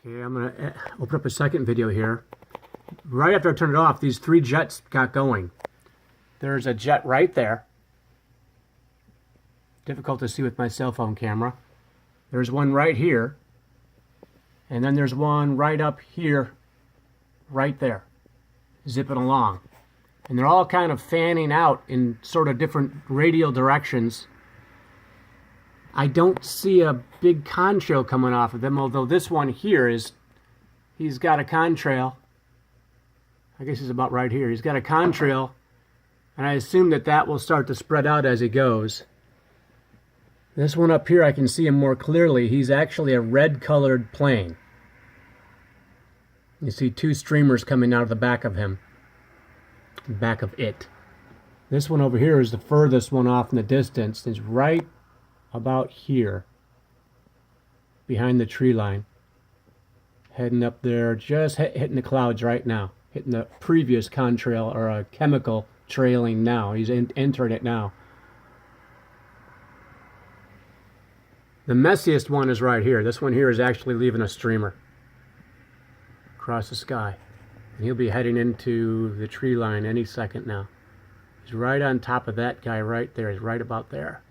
Okay, I'm going to open up a second video here. Right after I turned it off, these 3 jets got going. There's a jet right there. Difficult to see with my cell phone camera. There's one right here. And then there's one right up here, right there, zipping along. And they're all kind of fanning out in sort of different radial directions. I don't see a big contrail coming off of them, although this one here he's got a contrail. I guess he's about right here. He's got a contrail, and I assume that will start to spread out as he goes. This one up here, I can see him more clearly. He's actually a red-colored plane. You see 2 streamers coming out of the back of him. Back of it. This one over here is the furthest one off in the distance. It's right about here, behind the tree line. Heading up there, just hitting the clouds right now. Hitting the previous contrail, or a chemical trailing now. He's entering it now. The messiest one is right here. This one here is actually leaving a streamer across the sky. And he'll be heading into the tree line any second now. He's right on top of that guy right there. He's right about there.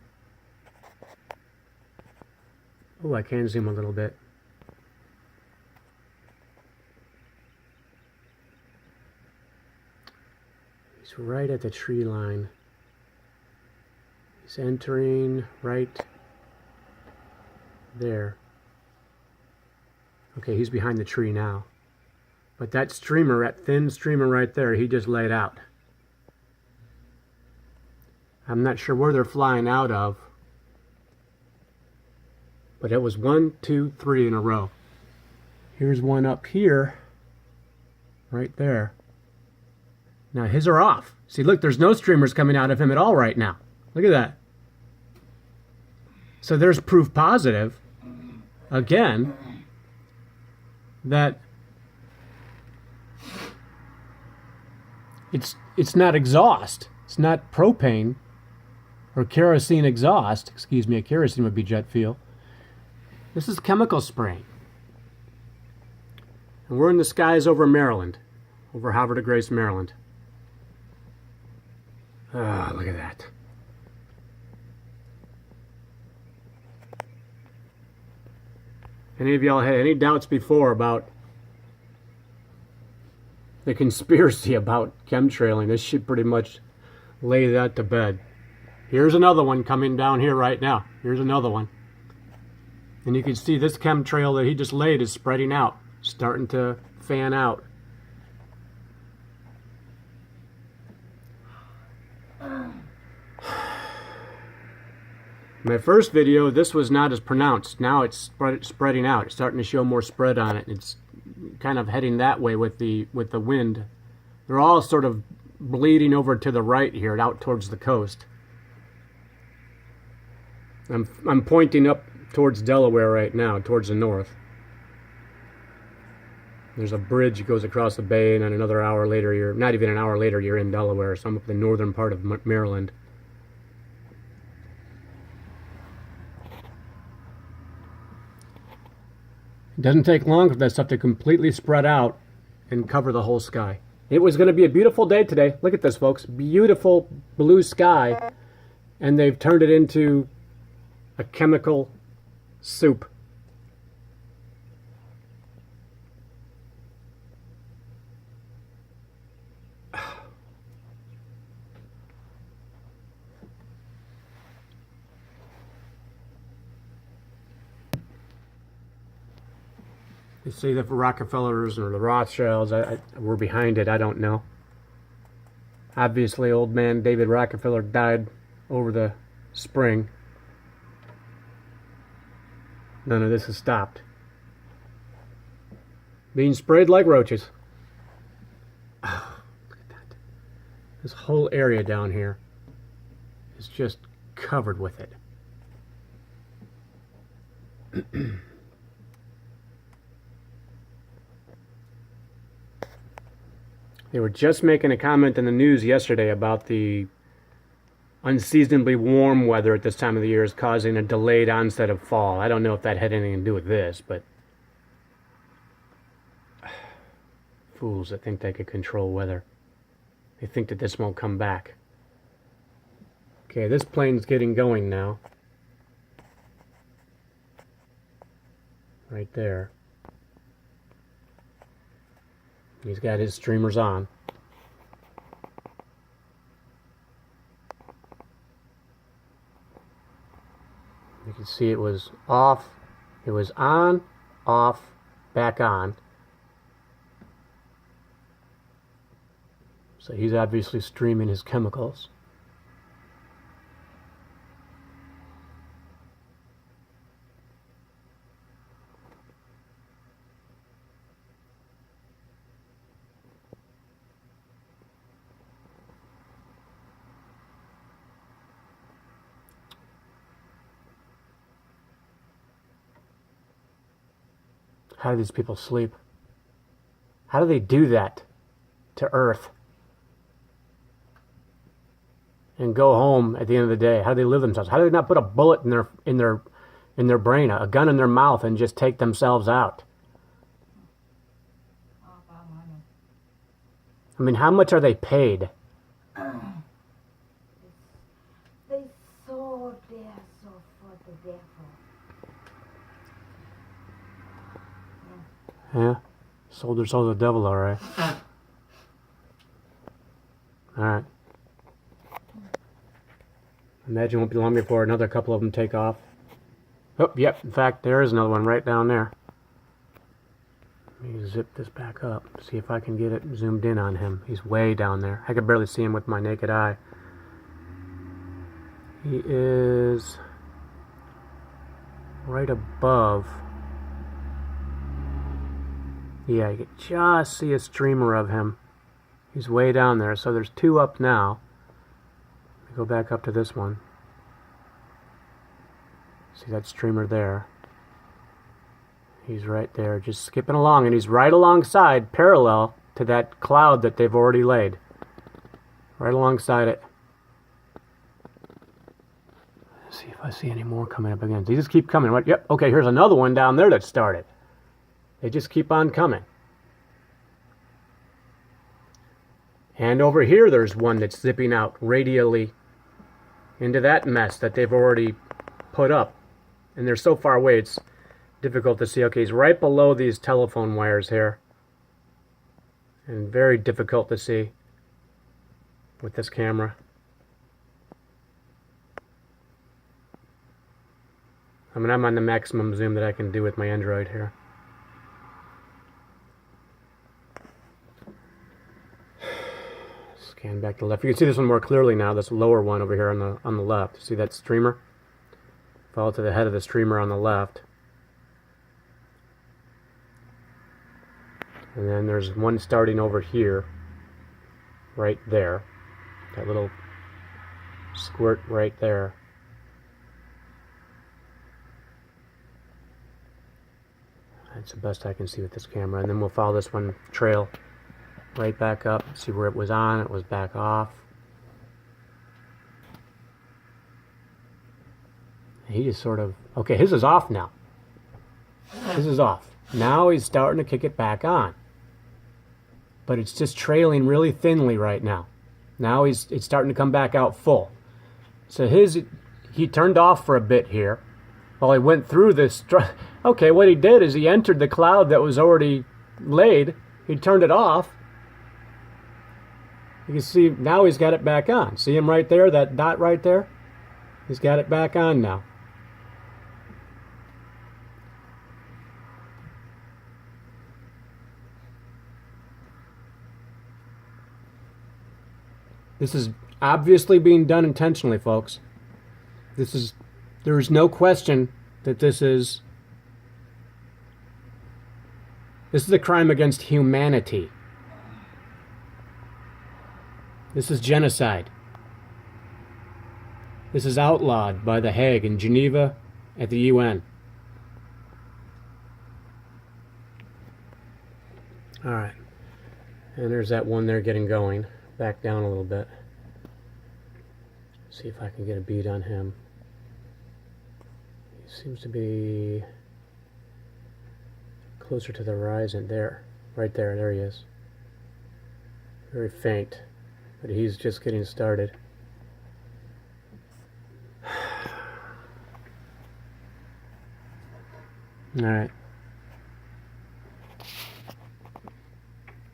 Oh, I can zoom a little bit. He's right at the tree line. He's entering right there. Okay, he's behind the tree now. But that streamer, that thin streamer right there, he just laid out. I'm not sure where they're flying out of. But it was 1, 2, 3 in a row. Here's one up here. Right there. Now his are off. See, look, there's no streamers coming out of him at all right now. Look at that. So there's proof positive, again, that it's not exhaust. It's not propane or kerosene exhaust. Excuse me, a kerosene would be jet fuel. This is chemical spraying. And we're in the skies over Maryland, over Havre de Grace, Maryland. Ah, look at that. Any of y'all had any doubts before about the conspiracy about chemtrailing? This should pretty much lay that to bed. Here's another one coming down here right now. Here's another one. And you can see this chemtrail that he just laid is spreading out, starting to fan out. My first video, this was not as pronounced. Now it's spreading out. It's starting to show more spread on it. It's kind of heading that way with the wind. They're all sort of bleeding over to the right here, out towards the coast. I'm pointing up towards Delaware right now, towards the north. There's a bridge that goes across the bay, and then another hour later, not even an hour later, you're in Delaware. So I'm up the northern part of Maryland. It doesn't take long for that stuff to completely spread out and cover the whole sky. It was going to be a beautiful day today. Look at this, folks. Beautiful blue sky. And they've turned it into a chemical soup. You see the Rockefellers or the Rothschilds were behind it. I don't know. Obviously, old man David Rockefeller died over the spring. None of this has stopped. Being sprayed like roaches. Oh, look at that. This whole area down here is just covered with it. They were just making a comment in the news yesterday about the unseasonably warm weather at this time of the year is causing a delayed onset of fall. I don't know if that had anything to do with this, but Fools that think they could control weather. They think that this won't come back. Okay, this plane's getting going now. Right there. He's got his streamers on. You can see it was off, it was on, off, back on. So he's obviously streaming his chemicals. How do these people sleep? How do they do that to Earth? And go home at the end of the day? How do they live themselves? How do they not put a bullet in their brain, a gun in their mouth, and just take themselves out? I mean, how much are they paid? They sold their soul for the devil. Yeah, sold their soul to the devil, all right. All right. Imagine it won't be long before another couple of them take off. Oh, yep, in fact, there is another one right down there. Let me zip this back up, see if I can get it zoomed in on him. He's way down there. I could barely see him with my naked eye. He is right above. Yeah, you can just see a streamer of him. He's way down there, so there's two up now. Go back up to this one. See that streamer there? He's right there, just skipping along, and he's right alongside, parallel to that cloud that they've already laid. Right alongside it. Let's see if I see any more coming up again. They just keep coming. What? Yep. Okay, here's another one down there that started. They just keep on coming. And over here, there's one that's zipping out radially into that mess that they've already put up. And they're so far away, it's difficult to see. Okay, he's right below these telephone wires here. And very difficult to see with this camera. I mean, I'm on the maximum zoom that I can do with my Android here. Scan back to the left. You can see this one more clearly now. This lower one over here on the left. See that streamer? Follow to the head of the streamer on the left. And then there's one starting over here, right there. That little squirt right there. That's the best I can see with this camera. And then we'll follow this one trail right back up, see where it was on, it was back off. He just sort of, okay, his is off now. His is off. Now he's starting to kick it back on. But it's just trailing really thinly right now. Now it's starting to come back out full. So he turned off for a bit here while he went through this. Okay, what he did is he entered the cloud that was already laid. He turned it off. You can see now he's got it back on. See him right there, that dot right there? He's got it back on now. This is obviously being done intentionally, folks. There is no question that this is a crime against humanity. This is genocide. This is outlawed by The Hague in Geneva at the UN. All right. And there's that one there getting going. Back down a little bit. See if I can get a bead on him. He seems to be closer to the horizon there. Right there. There he is. very faint, but he's just getting started. All right.